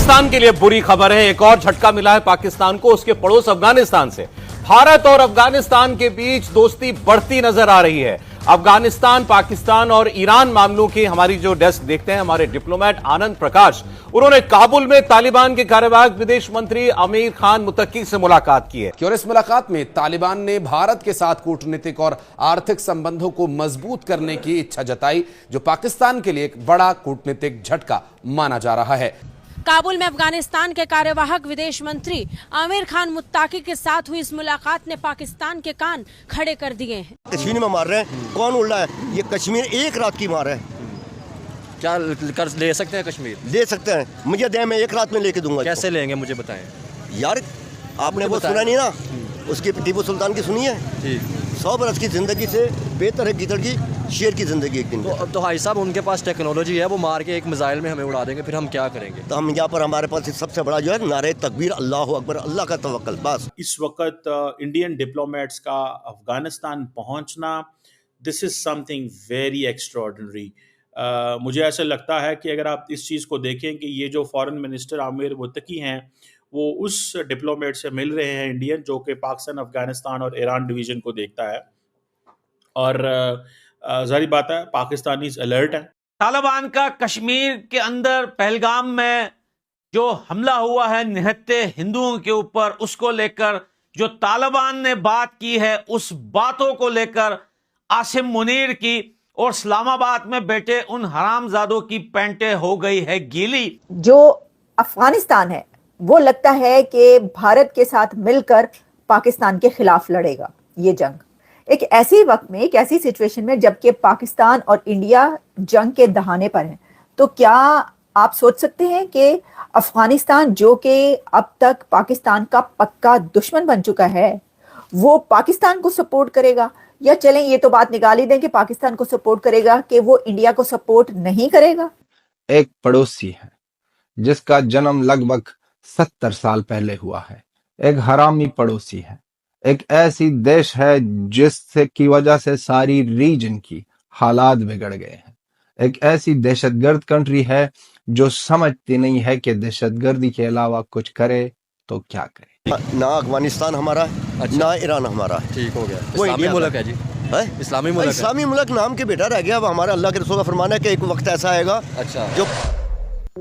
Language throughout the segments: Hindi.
पाकिस्तान के लिए बुरी खबर है। एक और झटका मिला है पाकिस्तान को उसके पड़ोस अफगानिस्तान से। भारत और अफगानिस्तान के बीच दोस्ती बढ़ती नजर आ रही है। अफगानिस्तान, पाकिस्तान और ईरान मामलों की हमारी जो डेस्क देखते हैं हमारे डिप्लोमेट आनंद प्रकाश, उन्होंने काबुल में तालिबान के कार्यवाहक विदेश मंत्री आमिर खान मुत्तकी से मुलाकात की है। और इस मुलाकात में तालिबान ने भारत के साथ कूटनीतिक और आर्थिक संबंधों को मजबूत करने की इच्छा जताई, जो पाकिस्तान के लिए एक बड़ा कूटनीतिक झटका माना जा रहा है। काबुल में अफगानिस्तान के कार्यवाहक विदेश मंत्री आमिर खान मुत्ताकी के साथ हुई इस मुलाकात ने पाकिस्तान के कान खड़े कर दिए हैं। कश्मीर में मार रहे हैं, कौन उड़ रहा है? ये कश्मीर एक रात की मार है। क्या कर्ज ले सकते हैं? कश्मीर ले सकते हैं, मुझे दे, मैं एक रात में लेके दूंगा। कैसे लेंगे मुझे बताएं। यार आपने वो सुना नहीं ना, उसकी टीपू सुल्तान की सुनी है? ठीक। 100 बरस की जिंदगी से बेहतर है गिदड़ की शेर की जिंदगी एक दिन। तो भाई साहब उनके पास टेक्नोलॉजी है, वो मार के एक मिसाइल में हमें उड़ा देंगे, फिर हम क्या करेंगे? तो हम यहाँ पर हमारे पास सबसे बड़ा जो है नारे तकबीर, अल्लाह अकबर, अल्लाह का तवक्कल, बस। इस वक्त इंडियन डिप्लोमेट्स का अफगानिस्तान पहुंचना, this is something very extraordinary. मुझे ऐसा लगता है कि अगर आप इस चीज़ को देखें कि ये जो फॉरेन मिनिस्टर आमिर मुत्तकी हैं वो उस डिप्लोमेट से मिल रहे हैं इंडियन, जो कि पाकिस्तान, अफगानिस्तान और ईरान डिवीज़न को देखता है, और ज़ाहिर बात है पाकिस्तानीज़ अलर्ट हैं। तालिबान का कश्मीर के अंदर पहलगाम में जो हमला हुआ है निहत्थे हिंदुओं के ऊपर, उसको लेकर जो तालिबान ने बात की है, उस बातों को लेकर आसिम मुनीर की और इस्लामाबाद में बैठे उन हरामजादों की पैंटें हो गई है गीली। जो अफगानिस्तान है वो लगता है कि भारत के साथ मिलकर पाकिस्तान के खिलाफ लड़ेगा ये जंग, एक ऐसी वक्त में, एक ऐसी सिचुएशन में जबकि पाकिस्तान और इंडिया जंग के दहाने पर है। तो क्या आप सोच सकते हैं कि अफगानिस्तान, जो कि अब तक पाकिस्तान का पक्का दुश्मन बन चुका है, वो पाकिस्तान को सपोर्ट करेगा? या चलें ये तो बात निकाल ही दें कि पाकिस्तान को सपोर्ट करेगा, कि वो इंडिया को सपोर्ट नहीं करेगा? एक पड़ोसी है जिसका जन्म लगभग 70 साल पहले हुआ है, एक हरामी पड़ोसी है, एक ऐसी देश है जिससे की वजह से सारी रीजन की हालात बिगड़ गए हैं, एक ऐसी दहशतगर्द कंट्री है जो समझती नहीं है कि दहशतगर्दी के अलावा कुछ करे तो क्या करे। ना अफगानिस्तान हमारा, अच्छा। ना ईरान हमारा। ठीक हो गया। वो इस्लामी इंडिया मुल्क का है जी, है? इस्लामी मुल्क है। इस्लामी मुल्क नाम के बेटा रह गया। अब हमारा अल्लाह के रसूल का फरमान है कि एक वक्त ऐसा आएगा अच्छा जो।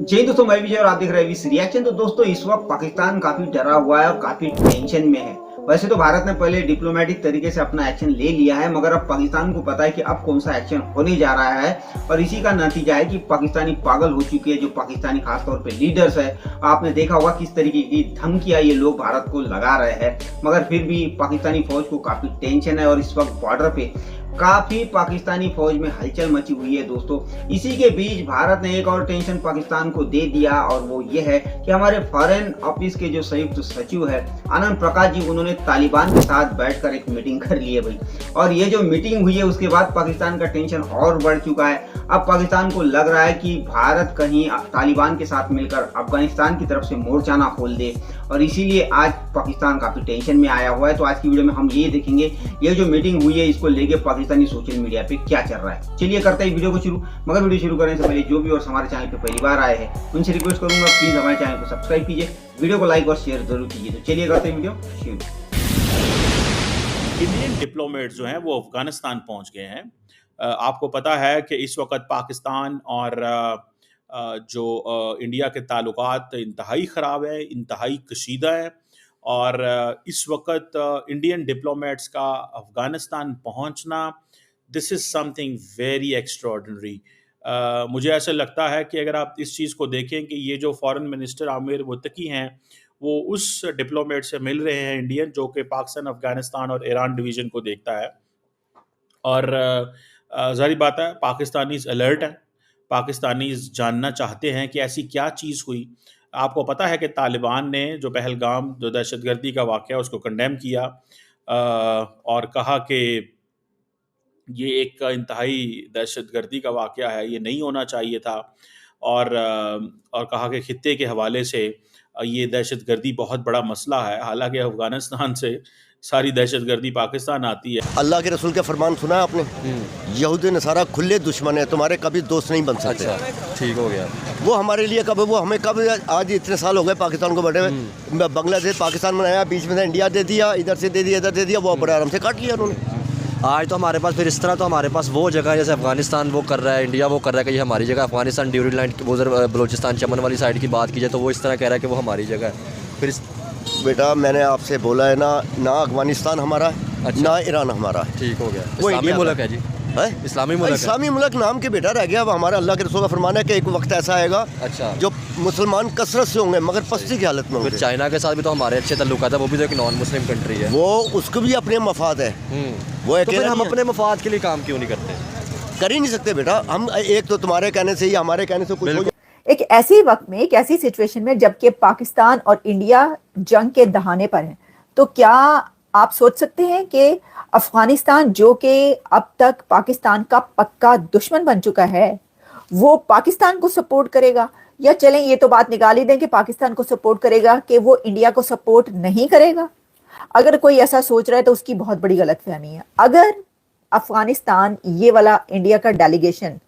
जी दोस्तों, मैं विजय और आप देख रहे हैं रिएक्शन। तो दोस्तों इस वक्त पाकिस्तान काफी डरा हुआ है और काफी टेंशन में है। वैसे तो भारत ने पहले डिप्लोमेटिक तरीके से अपना एक्शन ले लिया है, मगर अब पाकिस्तान को पता है कि अब कौन सा एक्शन होने जा रहा है, और इसी का नतीजा है कि पाकिस्तानी पागल हो चुके हैं। जो पाकिस्तानी खासतौर पे लीडर्स है, आपने देखा होगा किस तरीके की धमकियां ये लोग भारत को लगा रहे हैं, मगर फिर भी पाकिस्तानी फौज को काफी टेंशन है। और इस वक्त बॉर्डर पे काफी पाकिस्तानी फौज में हलचल मची हुई है दोस्तों। इसी के बीच भारत ने एक और टेंशन पाकिस्तान को दे दिया, और वो ये है कि हमारे फॉरेन ऑफिस के जो संयुक्त सचिव है आनंद प्रकाश जी, उन्होंने तालिबान के साथ बैठकर एक मीटिंग कर ली है भाई। और ये जो मीटिंग हुई है उसके बाद पाकिस्तान का टेंशन और बढ़ चुका है। अब पाकिस्तान को लग रहा है कि भारत कहीं तालिबान के साथ मिलकर अफगानिस्तान की तरफ से मोर्चा ना खोल दे, और इसीलिए आज पाकिस्तान काफी टेंशन में आया हुआ है। तो आज की वीडियो में हम ये देखेंगे ये जो मीटिंग हुई है इसको लेके पाकिस्तानी सोशल मीडिया पे क्या चल रहा है। चलिए करते हैं वीडियो को शुरू। मगर वीडियो शुरू करने से पहले जो भी और हमारे चैनल पे पहली बार आए हैं उनसे रिक्वेस्ट करूंगा प्लीज हमारे चैनल को सब्सक्राइब कीजिए, वीडियो को लाइक और शेयर जरूर कीजिए। तो चलिए करते हैं वीडियो शुरू। इंडियन डिप्लोमेट्स जो हैं वो अफगानिस्तान पहुंच गए हैं। आपको पता है कि इस वक्त पाकिस्तान और जो इंडिया के ताल्लुकात इंतहाई ख़राब है, इंतहाई कशीदा है, और इस वक्त इंडियन डिप्लोमेट्स का अफगानिस्तान पहुंचना, this is something very extraordinary. मुझे ऐसा लगता है कि अगर आप इस चीज़ को देखें कि ये जो फॉरेन मिनिस्टर आमिर मुत्तकी हैं वो उस डिप्लोमेट से मिल रहे हैं इंडियन, जो कि पाकिस्तान, अफगानिस्तान और ईरान डिवीज़न को देखता है, और ज़ाहिर बात है पाकिस्तानीज़ अलर्ट हैं, पाकिस्तानीज़ जानना चाहते हैं कि ऐसी क्या चीज़ हुई। आपको पता है कि तालिबान ने जो पहलगाम जो दहशतगर्दी का वाक़या उसको कंडेम किया, और कहा कि ये एक इंतहाई दहशतगर्दी का वाक़या है, ये नहीं होना चाहिए था, और कहा कि खित्ते के हवाले से ये दहशतगर्दी बहुत बड़ा मसला है। हालांकि अफ़गानिस्तान से सारी दहशतगर्दी पाकिस्तान आती है। अल्लाह के रसूल का फरमान सुना है आपने? यहूदी नसारा खुले दुश्मन है, तुम्हारे कभी दोस्त नहीं बन सकते। अच्छा, ठीक हो गया। वो हमारे लिए कब, वो हमें कब, आज इतने साल हो गए पाकिस्तान को बढ़े हुए, बांग्लादेश पाकिस्तान बनाया, बीच में इंडिया दे दिया, इधर से दे दिया, इधर दे दिया, वो बड़े आराम से काट लिया उन्होंने। आज तो हमारे पास फिर इस तरह तो हमारे पास वो जगह जैसे अफगानिस्तान वो कर रहा है, इंडिया वो कर रहा है कि ये हमारी जगह, अफगानिस्तान ड्यूरिंग लाइन उधर बलूचिस्तान चमन वाली साइड की बात की जाए तो वो इस तरह कह रहा है कि वो हमारी जगह है। फिर बेटा मैंने आपसे बोला है ना अफगानिस्तान हमारा है, अच्छा। ना ईरान हमारा है। ठीक हो गया। वो इस्लामी मुल्क है जी, है? इस्लामी मुल्क है। इस्लामी मुल्क नाम के बेटा रह गया। अब हमारा अल्लाह के रसूल का फरमान है कि एक वक्त ऐसा आएगा अच्छा जो मुसलमान कसरत से होंगे मगर पस्ती की हालत में फिर होंगे। चाइना के साथ भी तो हमारे अच्छे ताल्लुकात है, वो भी तो एक नॉन मुस्लिम कंट्री है। वो उसको भी अपने मफाद है, वो तो फिर हम अपने मफाद के लिए काम क्यों नहीं करते? कर ही नहीं सकते बेटा हम। एक तो तुम्हारे कहने से या हमारे कहने से कुछ एक ऐसी वक्त में, एक ऐसी सिचुएशन में जबकि पाकिस्तान और इंडिया जंग के दहाने पर है, तो क्या आप सोच सकते हैं कि अफगानिस्तान जो कि अब तक पाकिस्तान का पक्का दुश्मन बन चुका है, वो पाकिस्तान को सपोर्ट करेगा? या चलें ये तो बात निकाल ही दें कि पाकिस्तान को सपोर्ट करेगा, कि वो इंडिया को सपोर्ट नहीं करेगा। अगर कोई ऐसा सोच रहा है तो उसकी बहुत बड़ी गलतफहमी है। अगर अफगानिस्तान ये वाला इंडिया का डेलीगेशन,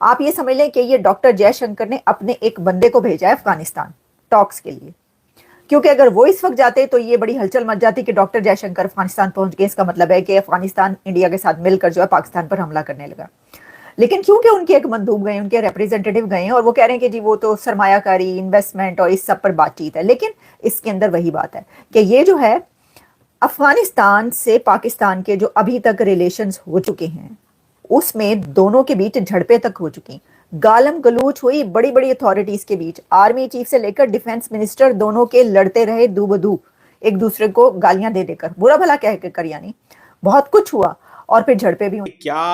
आप ये समझ लें कि ये डॉक्टर जयशंकर ने अपने एक बंदे को भेजा है अफगानिस्तान टॉक्स के लिए, क्योंकि अगर वो इस वक्त जाते तो ये बड़ी हलचल मच जाती कि डॉक्टर जयशंकर अफगानिस्तान पहुंच गए, इसका मतलब है कि अफगानिस्तान इंडिया के साथ मिलकर जो है पाकिस्तान पर हमला करने लगा। लेकिन क्योंकि उनके एक मंदूब गए, उनके रिप्रेजेंटेटिव गए और वो कह रहे हैं कि जी वो तो सरमायाकारी, इन्वेस्टमेंट और इस सब पर बातचीत है, लेकिन इसके अंदर वही बात है कि ये जो है अफगानिस्तान से पाकिस्तान के जो अभी तक रिलेशंस हो चुके हैं उसमें दोनों के बीच झड़पें तक हो चुकी, गालम गलूच हुई बड़ी बड़ी अथॉरिटीज के बीच, आर्मी चीफ से लेकर डिफेंस मिनिस्टर दोनों के लड़ते रहे दू बदू, एक दूसरे को गालियां दे देकर, बुरा भला कह कर, यानी बहुत कुछ हुआ और फिर झड़पें भी हुई। क्या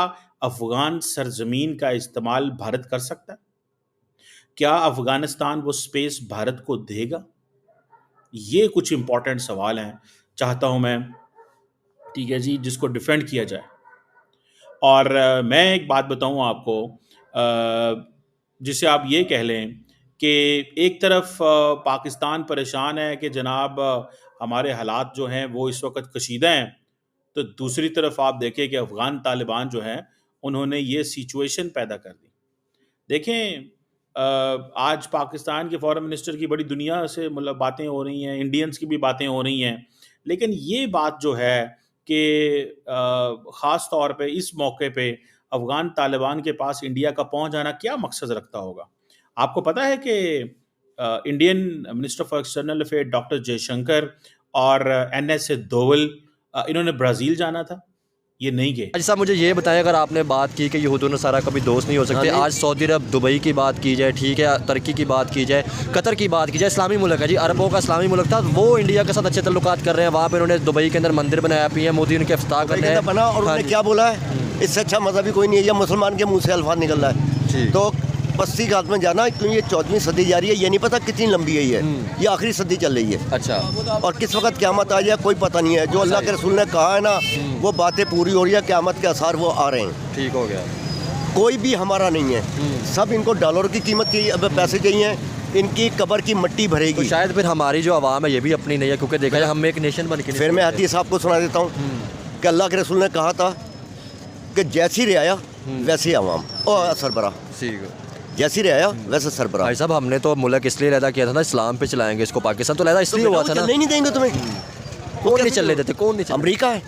अफगान सरजमीन का इस्तेमाल भारत कर सकता है? क्या अफगानिस्तान वो स्पेस भारत को देगा? ये कुछ इंपॉर्टेंट सवाल हैं, चाहता हूं मैं, ठीक है जी, जिसको डिफेंड किया जाए। और मैं एक बात बताऊं आपको, जिसे आप ये कह लें कि एक तरफ पाकिस्तान परेशान है कि जनाब हमारे हालात जो हैं वो इस वक्त कशीदा हैं, तो दूसरी तरफ आप देखें कि अफ़गान तालिबान जो हैं उन्होंने ये सिचुएशन पैदा कर दी। देखें, आज पाकिस्तान के फॉरेन मिनिस्टर की बड़ी दुनिया से मतलब बातें हो रही हैं, इंडियंस की भी बातें हो रही हैं, लेकिन ये बात जो है कि ख़ास तौर पे इस मौके पे अफ़गान तालिबान के पास इंडिया का पहुंच जाना क्या मकसद रखता होगा? आपको पता है कि Indian minister for external affair doctor Jaishankar और NS दोवल इन्होंने ब्राज़ील जाना था, ये नहीं गए। अच्छा साहब, मुझे ये बताएं, अगर आपने बात की कि यहूद नसारा कभी दोस्त नहीं हो सकते, आज सऊदी अरब, दुबई की बात की जाए, ठीक है, तुर्की की बात की जाए, कतर की बात की जाए, इस्लामी मुल्क है जी, अरबों का इस्लामी मुल्क था, वो इंडिया के साथ अच्छे तल्लुकात कर रहे हैं। वहाँ पे उन्होंने दुबई के अंदर मंदिर बनाया, PM मोदी उनके इफ्ताह कर रहे हैं बना, और उन्होंने क्या बोला है, इससे अच्छा मज़हबी कोई नहीं है, या मुसलमान के मुँह से अल्फाज निकल रहा है। तो बस्ती घाट में जाना, क्योंकि ये 14वीं सदी जा रही है, ये नहीं पता कितनी लंबी है ये आखिरी सदी चल रही है। अच्छा, और किस वक्त क़यामत आ जाए कोई पता नहीं है। जो अल्लाह के रसूल ने कहा है ना, वो बातें पूरी हो रही है, क़यामत के आसार वो आ रहे हैं। ठीक हो गया। कोई भी हमारा नहीं है, सब इनको डॉलर की कीमत चाहिए, अब पैसे चाहिए, इनकी कब्र की मिट्टी भरेगी। तो शायद फिर हमारी जो आवाम है ये भी अपनी नहीं है, क्योंकि देखा जाए हम एक नेशन बन के। फिर मैं हदीस आपको सुना देता हूँ कि अल्लाह के रसूल ने कहा था कि जैसी रियाया वैसी आवाम और सरबरा, जैसी रियाया वैसे सरबरा। भाई साहब, हमने तो मुल्क इसलिए लैदा किया था ना, इस्लाम पे चलाएंगे इसको, पाकिस्तान तो लैदा इसलिए हुआ था ना। नहीं देंगे तुम्हें, कौन नहीं चलने देते, कौन नहीं? अमेरिका है,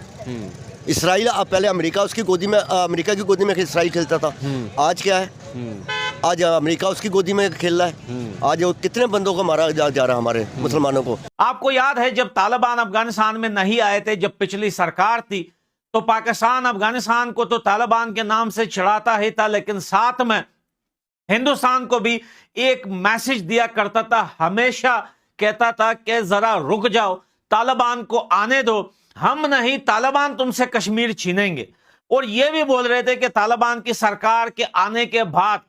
इसराइल। अब पहले अमेरिका उसकी गोदी में, अमेरिका की गोदी में इसराइल खेलता था, आज क्या है, आज अमेरिका उसकी गोदी में खेल रहा है। आज वो कितने बंदों को मारा जा रहा है, हमारे मुसलमानों को। आपको याद है जब तालिबान अफगानिस्तान में नहीं आए थे, जब पिछली सरकार थी, तो पाकिस्तान अफगानिस्तान को तो तालिबान के नाम से चिढ़ाता ही था, लेकिन साथ में हिंदुस्तान को भी एक मैसेज दिया करता था, हमेशा कहता था कि जरा रुक जाओ, तालिबान को आने दो, हम नहीं तालिबान तुमसे कश्मीर छीनेंगे। और यह भी बोल रहे थे कि तालिबान की सरकार के आने के बाद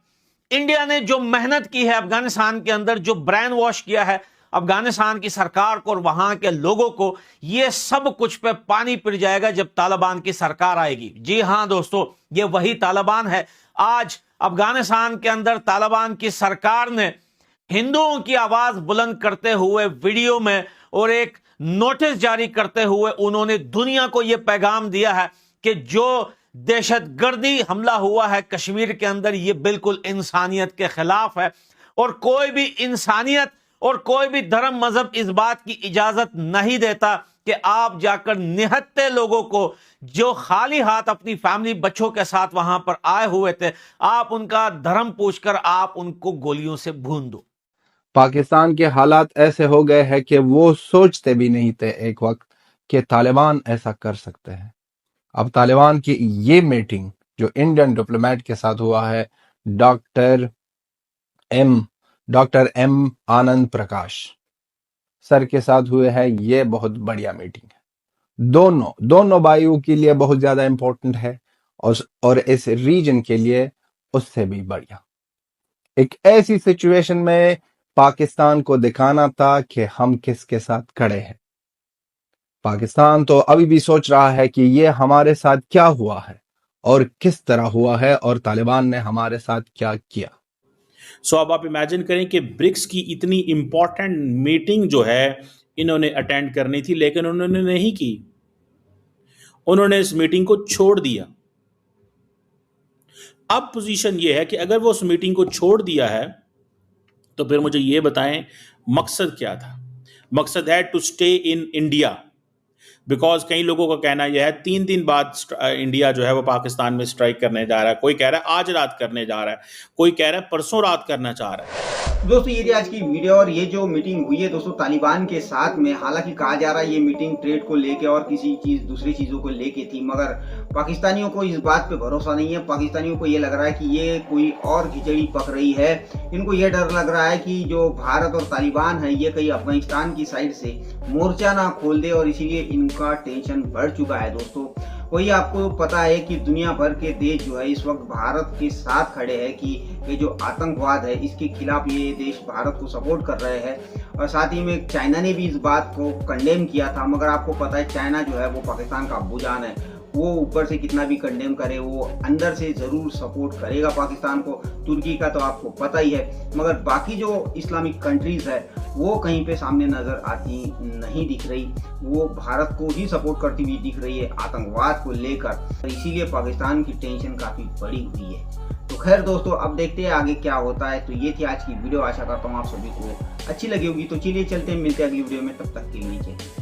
इंडिया ने जो मेहनत की है अफगानिस्तान के अंदर, जो ब्रेन वॉश किया है अफगानिस्तान की सरकार को और वहां के लोगों को, ये सब कुछ पे पानी फिर जाएगा जब तालिबान की सरकार आएगी। जी हां दोस्तों, ये वही तालिबान है। आज अफगानिस्तान के अंदर तालिबान की सरकार ने हिंदुओं की आवाज बुलंद करते हुए वीडियो में और एक नोटिस जारी करते हुए उन्होंने दुनिया को यह पैगाम दिया है कि जो दहशतगर्दी हमला हुआ है कश्मीर के अंदर, यह बिल्कुल इंसानियत के खिलाफ है और कोई भी इंसानियत और कोई भी धर्म मजहब इस बात की इजाजत नहीं देता कि आप जाकर निहत्थे लोगों को जो खाली हाथ अपनी फैमिली बच्चों के साथ वहां पर आए हुए थे, आप उनका धर्म पूछकर आप उनको गोलियों से भून दो। पाकिस्तान के हालात ऐसे हो गए हैं कि वो सोचते भी नहीं थे एक वक्त कि तालिबान ऐसा कर सकते हैं। अब तालिबान की ये मीटिंग जो इंडियन डिप्लोमेट के साथ हुआ है, doctor M Anand Prakash sir के साथ हुए है, ये बहुत बढ़िया मीटिंग है। दोनों भाइयों के लिए बहुत ज्यादा इंपॉर्टेंट है और इस रीजन के लिए उससे भी बढ़िया। एक ऐसी सिचुएशन में पाकिस्तान को दिखाना था कि हम किसके साथ खड़े हैं। पाकिस्तान तो अभी भी सोच रहा है कि ये हमारे साथ क्या हुआ है और किस तरह हुआ है और तालिबान ने हमारे साथ क्या किया। सो अब आप इमेजिन करें कि ब्रिक्स की इतनी इंपॉर्टेंट मीटिंग जो है इन्होंने अटेंड करनी थी, लेकिन उन्होंने नहीं की। उन्होंने इस मीटिंग को छोड़ दिया। अब पोजीशन ये है कि अगर वो उस मीटिंग को छोड़ दिया है तो फिर मुझे ये बताएं मकसद क्या था। मकसद है to stay in India, because कई लोगों का कहना यह है 3 दिन बाद इंडिया जो है वो पाकिस्तान में स्ट्राइक करने जा रहा है। कोई कह रहा है आज रात करने जा रहा है, कोई कह रहा है परसों रात करना चाह रहा है। दोस्तों ये थी आज की वीडियो और ये जो मीटिंग हुई है दोस्तों तालिबान के साथ में, हालांकि कहा जा रहा है ये मीटिंग ट्रेड को लेके और किसी चीज दूसरी चीजों को लेके थी, मगर पाकिस्तानियों को इस बात पे भरोसा नहीं है। पाकिस्तानियों को ये लग रहा है कि ये कोई और खिचड़ी पक रही है। इनको ये डर लग रहा है कि जो भारत और तालिबान है ये कहीं अफगानिस्तान की साइड से मोर्चा ना खोल दे और इसीलिए इनका टेंशन बढ़ चुका है। दोस्तों वही आपको पता है कि दुनिया भर के देश जो है इस वक्त भारत के साथ खड़े हैं कि ये जो आतंकवाद है इसके खिलाफ ये देश भारत को सपोर्ट कर रहे हैं। और साथ ही में चाइना ने भी इस बात को कंडेम किया था, मगर आपको पता है चाइना जो है वो पाकिस्तान का अब्बूजान है। वो ऊपर से कितना भी कंडेम करे वो अंदर से जरूर सपोर्ट करेगा पाकिस्तान को। तुर्की का तो आपको पता ही है, मगर बाकी जो इस्लामिक कंट्रीज है वो कहीं पे सामने नजर आती नहीं दिख रही। वो भारत को ही सपोर्ट करती हुई दिख रही है आतंकवाद को लेकर, इसीलिए पाकिस्तान की टेंशन काफी बड़ी हुई है। तो खैर दोस्तों अब देखते हैं आगे क्या होता है। तो ये थी आज की वीडियो, आशा करता हूँ आप सभी को अच्छी लगी होगी। तो चलिए चलते हैं, मिलते हैं अगली वीडियो में, तब तक के लिए।